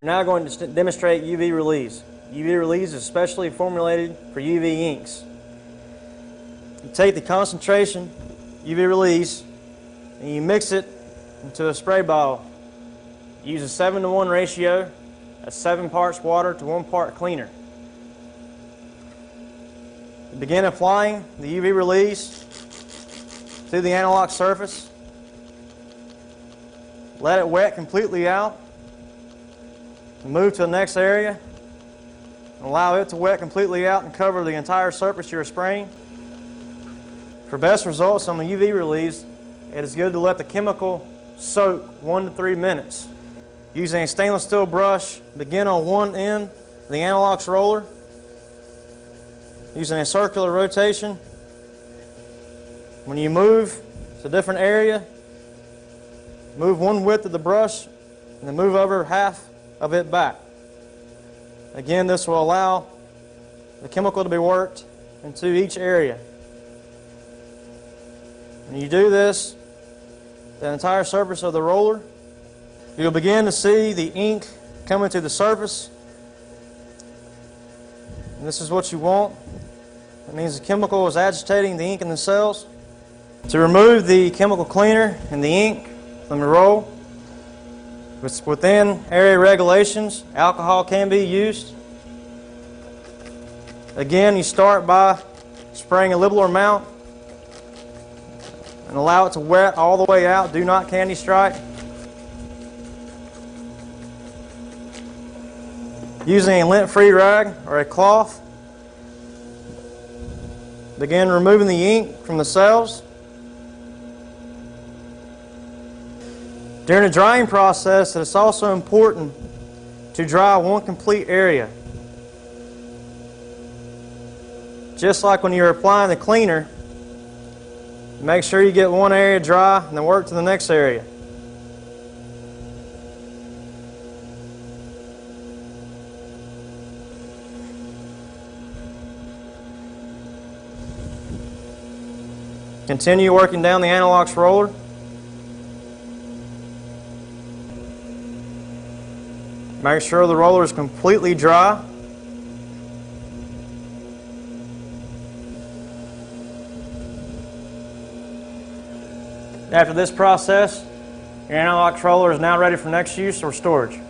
We're now going to demonstrate UV Re-Leez. UV Re-Leez is specially formulated for UV inks. You take the concentration UV Re-Leez and you mix it into a spray bottle. Use a 7-to-1 ratio. That's 7 parts water to 1 part cleaner. Begin applying the UV Re-Leez to the Anilox surface. Let it wet completely out. Move to the next area. Allow it to wet completely out and cover the entire surface you're spraying. For best results on the UV Re-Leez, it is good to let the chemical soak 1 to 3 minutes. Using a stainless steel brush, begin on one end of the Anilox roller. Using a circular rotation. When you move to a different area, move one width of the brush and then move over half of it back. Again, this will allow the chemical to be worked into each area. When you do this, the entire surface of the roller, you'll begin to see the ink coming to the surface. And this is what you want. That means the chemical is agitating the ink in the cells. To remove the chemical cleaner and the ink from the roll, within area regulations, alcohol can be used. Again, you start by spraying a liberal amount and allow it to wet all the way out. Do not candy strike. Using a lint-free rag or a cloth, begin removing the ink from the cells. During the drying process, it is also important to dry one complete area. Just like when you're applying the cleaner, make sure you get one area dry and then work to the next area. Continue working down the Anilox roller. Make sure the roller is completely dry. After this process, your Anilox roller is now ready for next use or storage.